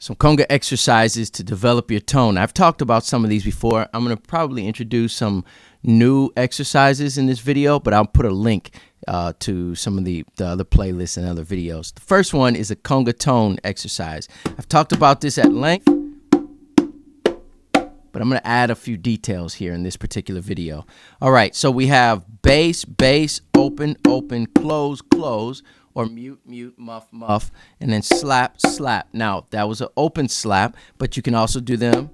some conga exercises to develop your tone. I've talked about some of these before. I'm going to probably introduce some new exercises in this video, but I'll put a link to some of the other playlists and other videos. The first one is a conga tone exercise. I've talked about this at length, but I'm going to add a few details here in this particular video. All right, so we have bass, bass, open, open, close, close, or mute, mute, muff, muff, and then slap, slap. Now, that was an open slap, but you can also do them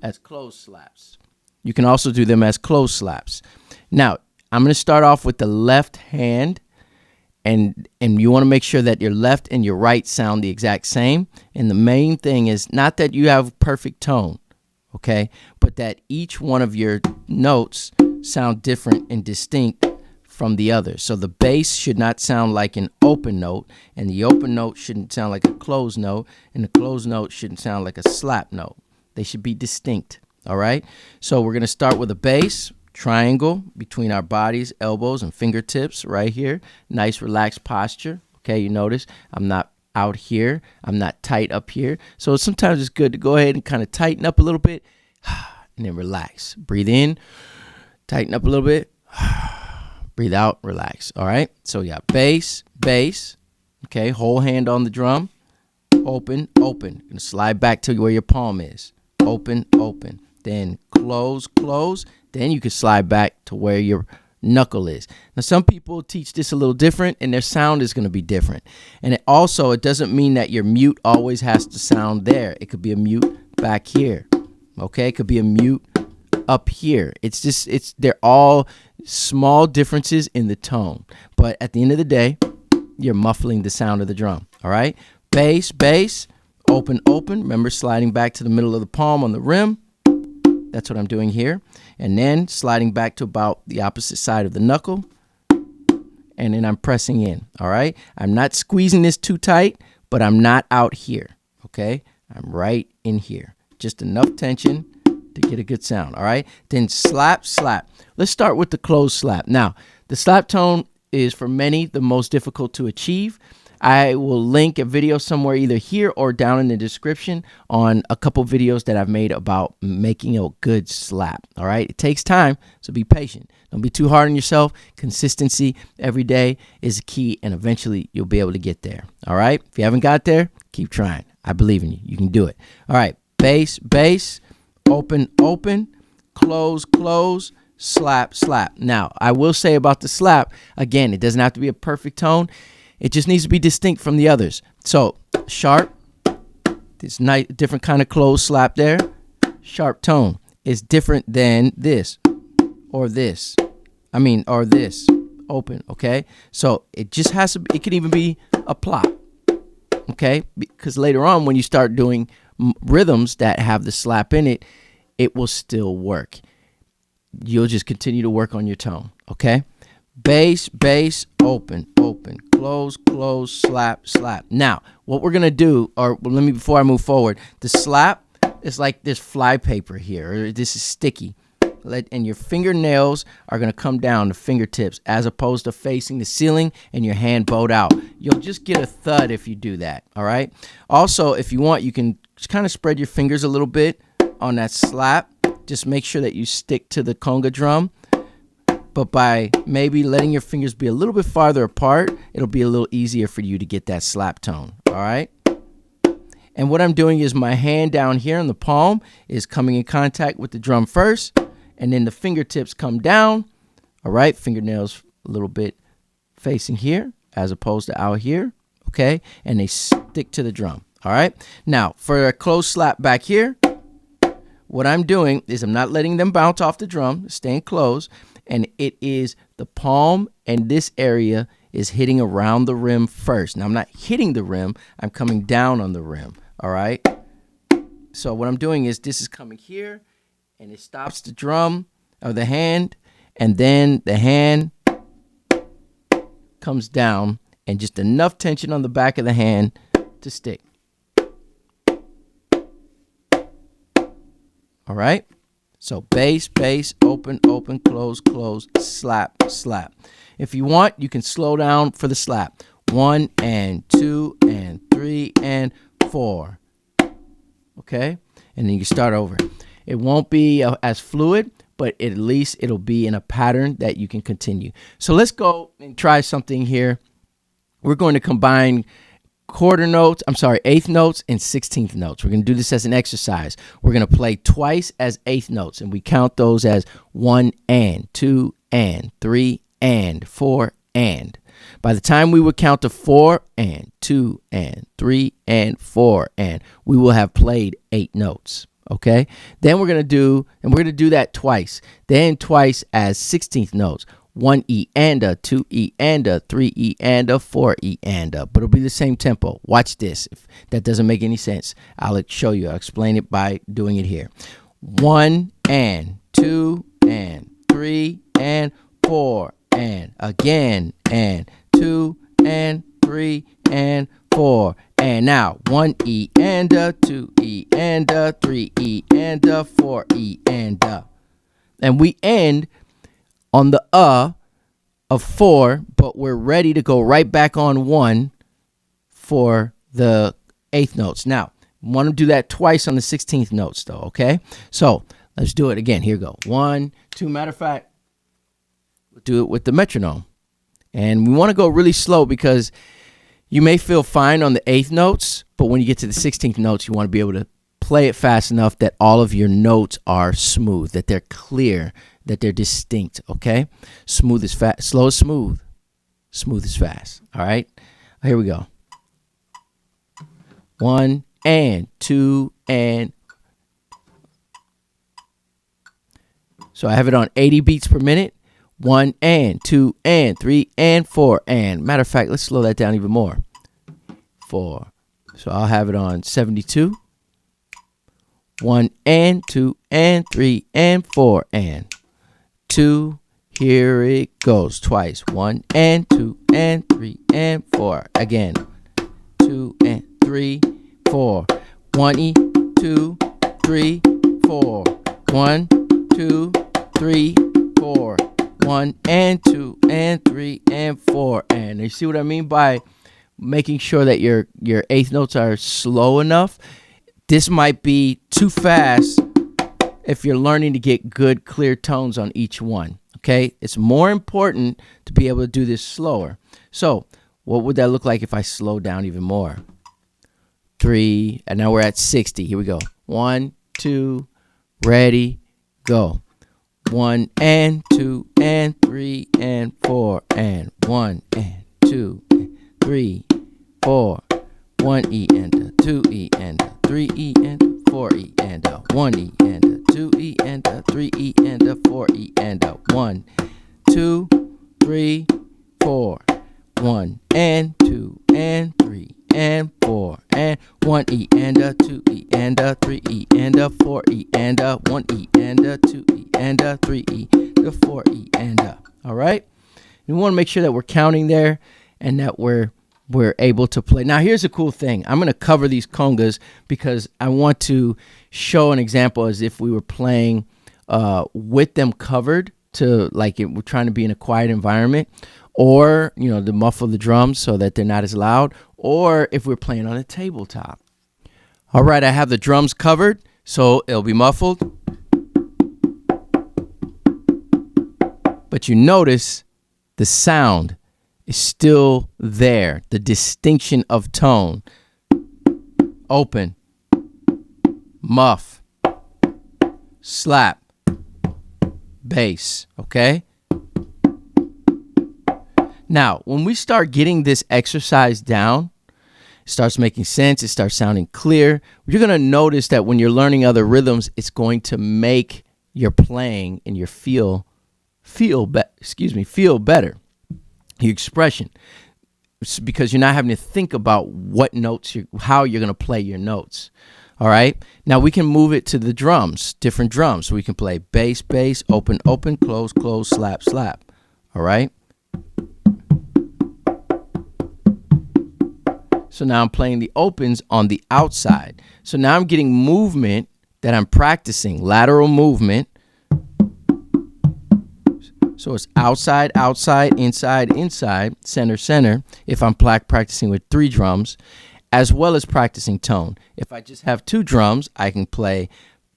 as closed slaps. You can also do them as closed slaps. Now, I'm going to start off with the left hand, and you want to make sure that your left and your right sound the exact same. And the main thing is not that you have perfect tone, okay, but that each one of your notes sound different and distinct from the other. So the bass should not sound like an open note, and the open note shouldn't sound like a closed note, and the closed note shouldn't sound like a slap note. They should be distinct, all right? So we're going to start with a bass, triangle between our bodies, elbows, and fingertips right here. Nice relaxed posture, okay? You notice I'm not out here. I'm not tight up here. So sometimes it's good to go ahead and kind of tighten up a little bit and then relax. Breathe in, tighten up a little bit. Breathe out, relax. All right. So yeah, bass, bass. Okay. Whole hand on the drum. Open, open. Gonna slide back to where your palm is. Open, open. Then close, close. Then you can slide back to where your knuckle is. Now, some people teach this a little different, and their sound is going to be different. And it doesn't mean that your mute always has to sound there. It could be a mute back here. Okay. It could be a mute up here. They're all small differences in the tone, but at the end of the day, you're muffling the sound of the drum. All right, bass, bass, open, open. Remember, sliding back to the middle of the palm on the rim. That's what I'm doing here, and then sliding back to about the opposite side of the knuckle, and then I'm pressing in. All right, I'm not squeezing this too tight, but I'm not out here. Okay, I'm right in here, just enough tension to get a good sound. All right, then slap, slap. Let's start with the closed slap. Now, the slap tone is for many the most difficult to achieve. I will link a video somewhere either here or down in the description on a couple videos that I've made about making a good slap. All right, it takes time, so be patient. Don't be too hard on yourself. Consistency every day is key, and eventually you'll be able to get there. All right, if you haven't got there, keep trying. I believe in you. You can do it. All right, bass, bass. Open, open, close, close, slap, slap. Now, I will say about the slap, again, it doesn't have to be a perfect tone. It just needs to be distinct from the others. So, sharp, this nice, different kind of closed slap there. Sharp tone is different than this or this. Or this. Open, okay? So, it just has to, it can even be a plot, okay? Because later on, when you start doing rhythms that have the slap in it, it will still work. You'll just continue to work on your tone, okay? Bass, bass, open, open, close, close, slap, slap. Now, what we're gonna do, before I move forward, the slap is like this flypaper here. This is sticky. And your fingernails are going to come down to fingertips as opposed to facing the ceiling and your hand bowed out. You'll just get a thud if you do that, all right? Also, if you want, you can just kind of spread your fingers a little bit on that slap. Just make sure that you stick to the conga drum. But by maybe letting your fingers be a little bit farther apart, it'll be a little easier for you to get that slap tone, all right? And what I'm doing is my hand down here in the palm is coming in contact with the drum first, and then the fingertips come down, all right? Fingernails a little bit facing here as opposed to out here, okay? And they stick to the drum, all right? Now, for a close slap back here, what I'm doing is I'm not letting them bounce off the drum, staying close, and it is the palm and this area is hitting around the rim first. Now, I'm not hitting the rim, I'm coming down on the rim, all right? So what I'm doing is this is coming here, and it stops the drum or the hand, and then the hand comes down, and just enough tension on the back of the hand to stick. All right? So bass, bass, open, open, close, close, slap, slap. If you want, you can slow down for the slap. 1 and 2 and 3 and 4. okay? And then you start over. It won't be as fluid, but at least it'll be in a pattern that you can continue. So let's go and try something here. We're going to combine eighth notes and 16th notes. We're going to do this as an exercise. We're going to play twice as eighth notes, and we count those as 1 and 2 and 3 and 4 and. By the time we would count to 4 and 2 and 3 and 4 and, we will have played 8 notes. Okay? Then we're going to do that twice. Then twice as 16th notes. 1 E and a, 2 E and a, 3 E and a, 4 E and a. But it'll be the same tempo. Watch this. If that doesn't make any sense, I'll show you. I'll explain it by doing it here. 1 and 2 and 3 and 4 and again and 2 and 3 and 4 and now 1 E and a, 2 E and a, 3 E and a, 4 E and a. And we end on the of 4, but we're ready to go right back on 1 for the eighth notes. Now, want to do that twice on the 16th notes, though, okay? So let's do it again. Here we go. 1, 2. Matter of fact, we'll do it with the metronome. And we want to go really slow because you may feel fine on the eighth notes, but when you get to the 16th notes, you want to be able to play it fast enough that all of your notes are smooth, that they're clear, that they're distinct, okay? Smooth is fast, slow is smooth, smooth is fast, all right? Here we go. 1 and 2 and. So I have it on 80 beats per minute. 1 and 2 and 3 and 4 and. Matter of fact, let's slow that down even more. 4. So I'll have it on 72. 1 and 2 and 3 and 4 and 2. Here it goes twice. 1 and 2 and 3 and 4 again. 2 and 3, 4. 1 E, 2, 3, 4. 1, 2, 3, 4. 1 and 2 and 3 and 4 and. You see what I mean by making sure that your eighth notes are slow enough? This might be too fast if you're learning to get good, clear tones on each one, okay? It's more important to be able to do this slower. So what would that look like if I slow down even more? 3, and now we're at 60. Here we go. 1, 2, ready, go. 1 and 2 and 3 and 4 and 1 and 2 and 3, 4. 1 E and a, 2 E and a, 3 E and a, 4 E and a, 1 E and a, 2 E and a, 3 E and a, 4 E and a, 1, 2, 3, 4. 1 and 2 and 3 and 4 and 1 E and a, 2 E and a, 3 E and a, 4 E and a, 1 E and a, 2 E and a, 3 E, the 4 E and a. All right? We want to make sure that we're counting there and that we're able to play. Now, here's a cool thing. I'm going to cover these congas because I want to show an example as if we were playing with them covered, to like we're trying to be in a quiet environment, or, you know, to muffle the drums so that they're not as loud, or if we're playing on a tabletop. All right, I have the drums covered, so it'll be muffled. But you notice the sound is still there, the distinction of tone. Open, muff, slap, bass, okay? Now, when we start getting this exercise down, it starts making sense, it starts sounding clear. You're going to notice that when you're learning other rhythms, it's going to make your playing and your feel better. Your expression, it's because you're not having to think about what notes how you're going to play your notes. All right, now we can move it to the drums, different drums. So we can play bass, bass, open, open, close, close, slap, slap. All right, so now I'm playing the opens on the outside. So now I'm getting movement that I'm practicing, lateral movement. So it's outside, outside, inside, inside, center, center, if I'm practicing with 3 drums. as well as practicing tone. If I just have 2 drums, I can play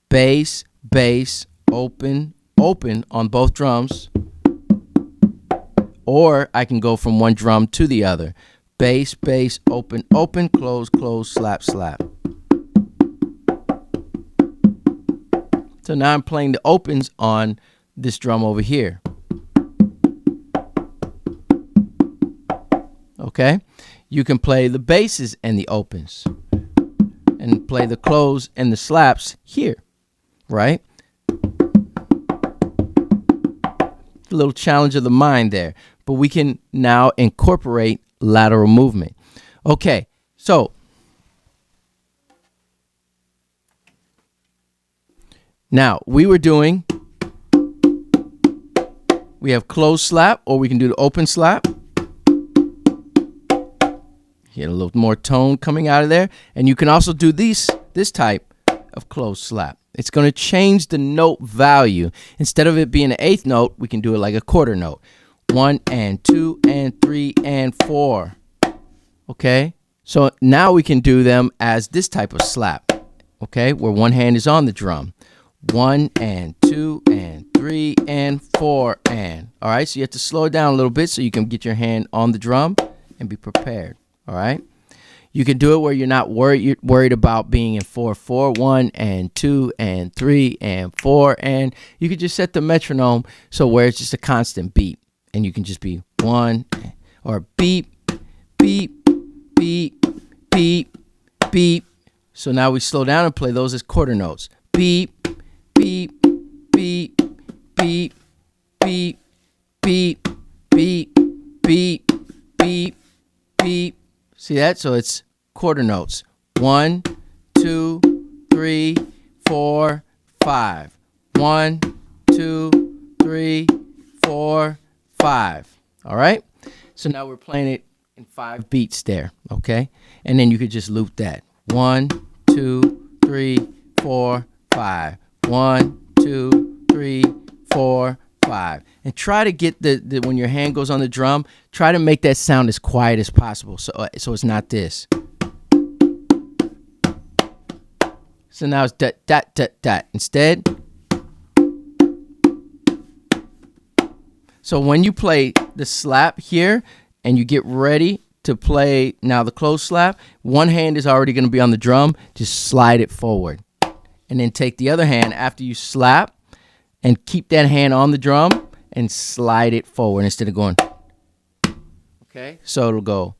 bass, bass, open, open on both drums, or I can go from one drum to the other. Bass, bass, open, open, close, close, slap, slap. So now I'm playing the opens on this drum over here. Okay? You can play the basses and the opens, and play the close and the slaps here, right? A little challenge of the mind there, but we can now incorporate lateral movement. Okay, so now we have closed slap, or we can do the open slap. Get a little more tone coming out of there. And you can also do this type of closed slap. It's going to change the note value. Instead of it being an 8th note, we can do it like a quarter note. 1 and 2 and 3 and 4. Okay? So now we can do them as this type of slap. Okay? Where one hand is on the drum. 1 and 2 and 3 and 4 and. All right? So you have to slow it down a little bit so you can get your hand on the drum and be prepared. All right. You can do it where you're not worried about being in 4/4, 1 and 2 and 3 and 4, and you can just set the metronome so where it's just a constant beat, and you can just be 1 or beep, beep, beep, beep, beep. So now we slow down and play those as quarter notes. Beep, beep, beep, beep, beep, beep, beep, beep, beep, beep. See that? So it's quarter notes. 1, 2, 3, 4, 5. 1, 2, 3, 4, 5. All right? So now we're playing it in 5 beats there, okay? And then you could just loop that. 1, 2, 3, 4, 5. 1, 2, 3, 4, 5. And try to get the when your hand goes on the drum, try to make that sound as quiet as possible, so it's not this. So now it's dot dot dot dot instead. So when you play the slap here and you get ready to play now the close slap, one hand is already going to be on the drum. Just slide it forward, and then take the other hand after you slap and keep that hand on the drum and slide it forward instead of going. Okay, so it'll go.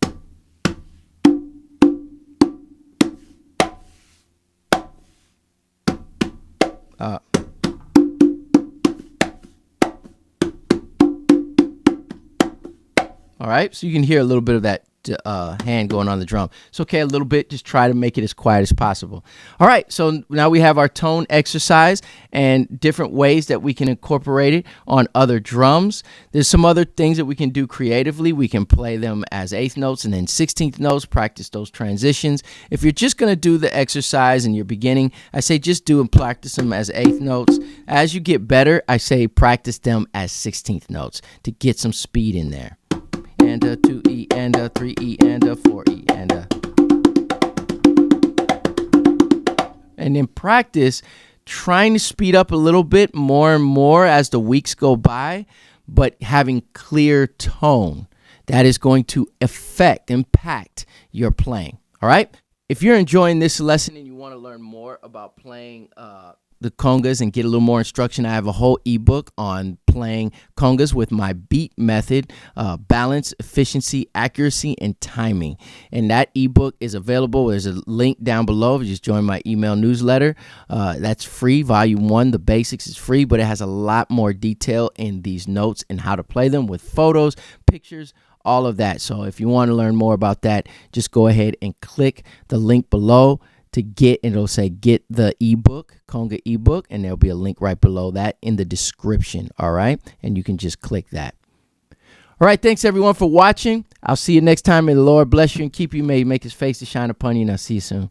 All right, so you can hear a little bit of that hand going on the drum. It's okay, a little bit. Just try to make it as quiet as possible. All right, so now we have our tone exercise and different ways that we can incorporate it on other drums. There's some other things that we can do creatively. We can play them as 8th notes and then 16th notes, practice those transitions. If you're just going to do the exercise and you're beginning, I say just do and practice them as 8th notes. As you get better, I say practice them as 16th notes to get some speed in there. And a 2E and a 3E and a 4E and a. And then practice trying to speed up a little bit more and more as the weeks go by, but having clear tone. That is going to impact your playing. All right? If you're enjoying this lesson and you want to learn more about playing the congas and get a little more instruction, I have a whole ebook on playing congas with my beat method, balance, efficiency, accuracy, and timing. And that ebook is available. There's a link down below. If you just join my email newsletter, that's free. Volume 1, the basics, is free, but it has a lot more detail in these notes and how to play them with photos, pictures, all of that. So if you want to learn more about that, just go ahead and click the link below to get, and it'll say get the ebook, Conga ebook, and there'll be a link right below that in the description. All right, and you can just click that. All right, thanks everyone for watching. I'll see you next time. May the Lord bless you and keep you. May He make His face to shine upon you, and I'll see you soon.